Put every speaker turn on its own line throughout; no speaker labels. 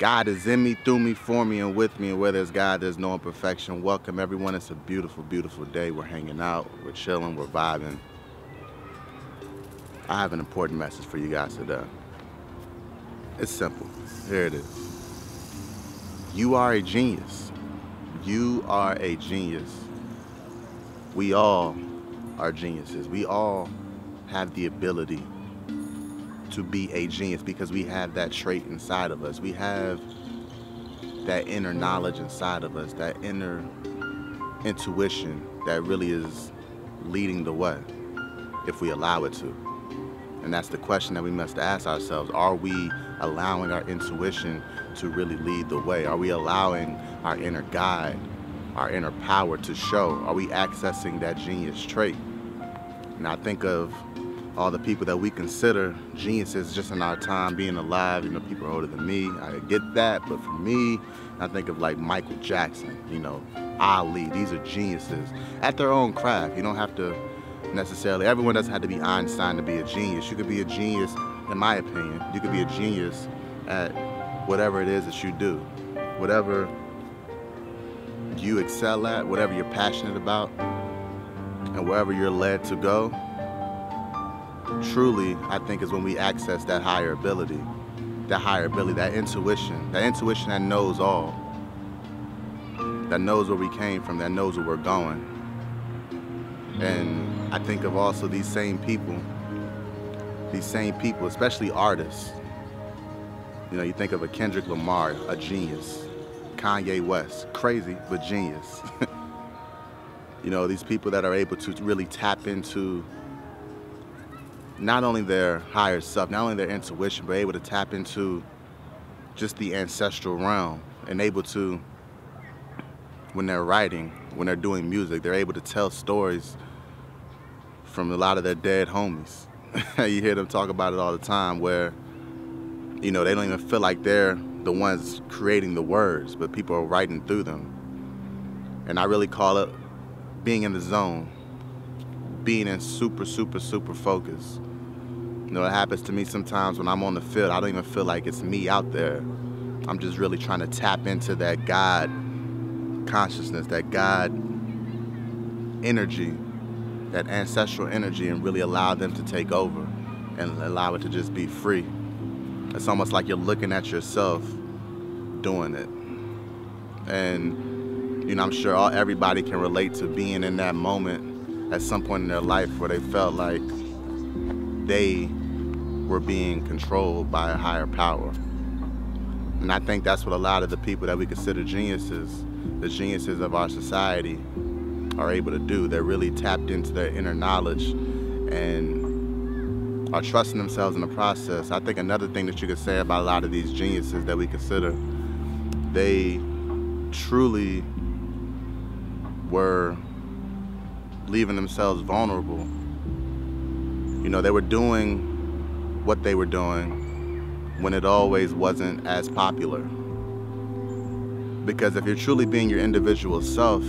God is in me, through me, for me, and with me, and where there's God, there's no imperfection. Welcome, everyone. It's a beautiful, beautiful day. We're hanging out, we're chilling, we're vibing. I have an important message for you guys today. It's simple. Here it is. You are a genius. You are a genius. We all are geniuses. We all have the ability to be a genius because we have that trait inside of us. We have that inner knowledge inside of us, that inner intuition that really is leading the way if we allow it to. And that's the question that we must ask ourselves. Are we allowing our intuition to really lead the way? Are we allowing our inner guide, our inner power to show? Are we accessing that genius trait? And I think of all the people that we consider geniuses just in our time being alive. You know, people are older than me, I get that, but for me, I think of like Michael Jackson, you know, Ali. These are geniuses at their own craft. You don't have to necessarily, everyone doesn't have to be Einstein to be a genius. You could be a genius, in my opinion, you could be a genius at whatever it is that you do. Whatever you excel at, whatever you're passionate about, and wherever you're led to go, truly, I think is when we access that higher ability, that intuition that knows all, that knows where we came from, that knows where we're going. And I think of also these same people, especially artists. You know, you think of a Kendrick Lamar, a genius. Kanye West, crazy, but genius. You know, these people that are able to really tap into not only their higher self, not only their intuition, but able to tap into just the ancestral realm and able to, when they're writing, when they're doing music, they're able to tell stories from a lot of their dead homies. You hear them talk about it all the time where, you know, they don't even feel like they're the ones creating the words, but people are writing through them. And I really call it being in the zone, being in super, super, super focus. You know, it happens to me sometimes when I'm on the field, I don't even feel like it's me out there. I'm just really trying to tap into that God consciousness, that God energy, that ancestral energy, and really allow them to take over and allow it to just be free. It's almost like you're looking at yourself doing it. And, you know, I'm sure everybody can relate to being in that moment at some point in their life where they felt like they were being controlled by a higher power. And I think that's what a lot of the people that we consider geniuses, the geniuses of our society, are able to do. They're really tapped into their inner knowledge and are trusting themselves in the process. I think another thing that you could say about a lot of these geniuses that we consider, they truly were leaving themselves vulnerable. You know, they were doing what they were doing when it always wasn't as popular. Because if you're truly being your individual self,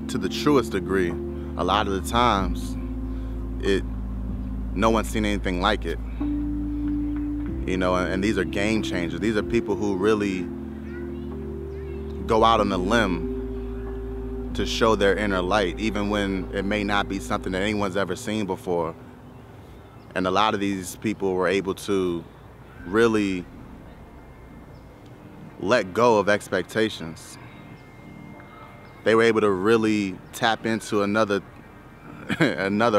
to the truest degree, a lot of the times, no one's seen anything like it. You know, and these are game changers. These are people who really go out on a limb to show their inner light, even when it may not be something that anyone's ever seen before. And a lot of these people were able to really let go of expectations. They were able to really tap into another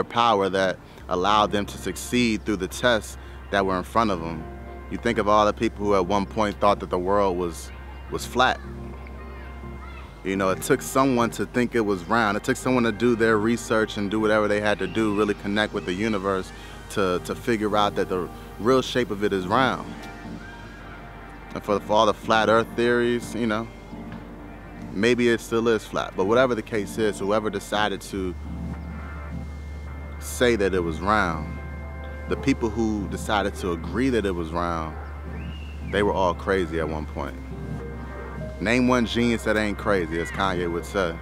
power that allowed them to succeed through the tests that were in front of them. You think of all the people who at one point thought that the world was flat. You know, it took someone to think it was round. It took someone to do their research and do whatever they had to do, really connect with the universe to figure out that the real shape of it is round. And for all the flat earth theories, you know, maybe it still is flat. But whatever the case is, whoever decided to say that it was round, the people who decided to agree that it was round, they were all crazy at one point. Name one genius that ain't crazy, as Kanye would say.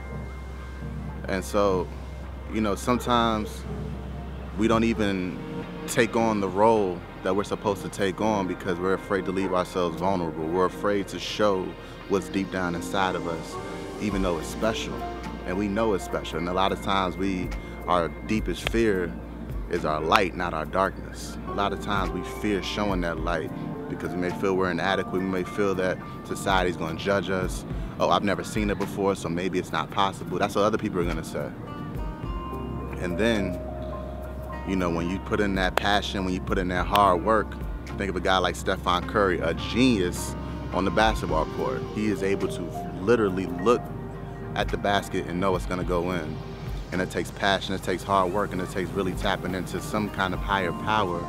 And so, you know, sometimes we don't even take on the role that we're supposed to take on because we're afraid to leave ourselves vulnerable. We're afraid to show what's deep down inside of us, even though it's special. And we know it's special. And a lot of times our deepest fear is our light, not our darkness. A lot of times we fear showing that light because we may feel we're inadequate. We may feel that society's going to judge us. Oh, I've never seen it before, so maybe it's not possible. That's what other people are going to say. And then, you know, when you put in that passion, when you put in that hard work, think of a guy like Stephen Curry, a genius on the basketball court. He is able to literally look at the basket and know it's going to go in. And it takes passion, it takes hard work, and it takes really tapping into some kind of higher power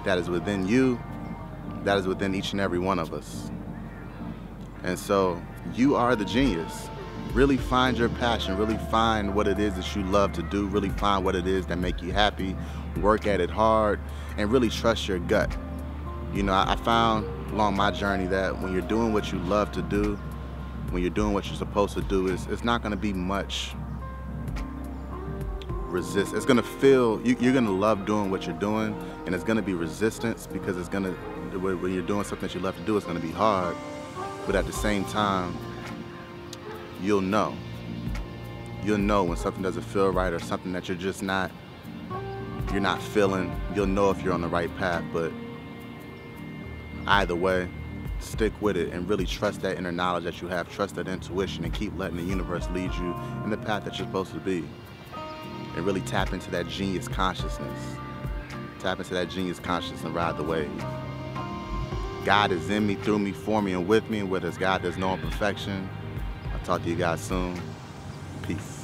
that is within you, that is within each and every one of us. And so you are the genius. Really find your passion, really find what it is that you love to do, really find what it is that make you happy, work at it hard, and really trust your gut. You know, I found along my journey that when you're doing what you love to do, when you're doing what you're supposed to do, it's not going to be much resist. It's going to feel, you're going to love doing what you're doing, and it's going to be resistance because it's going to, when you're doing something that you love to do, it's going to be hard. But at the same time, you'll know when something doesn't feel right or something that you're just not feeling. You'll know if you're on the right path. But either way, stick with it and really trust that inner knowledge that you have, trust that intuition, and keep letting the universe lead you in the path that you're supposed to be. And really tap into that genius consciousness. Tap into that genius consciousness and ride the wave. God is in me, through me, for me, and with me. And where there's God, there's no imperfection. I'll talk to you guys soon. Peace.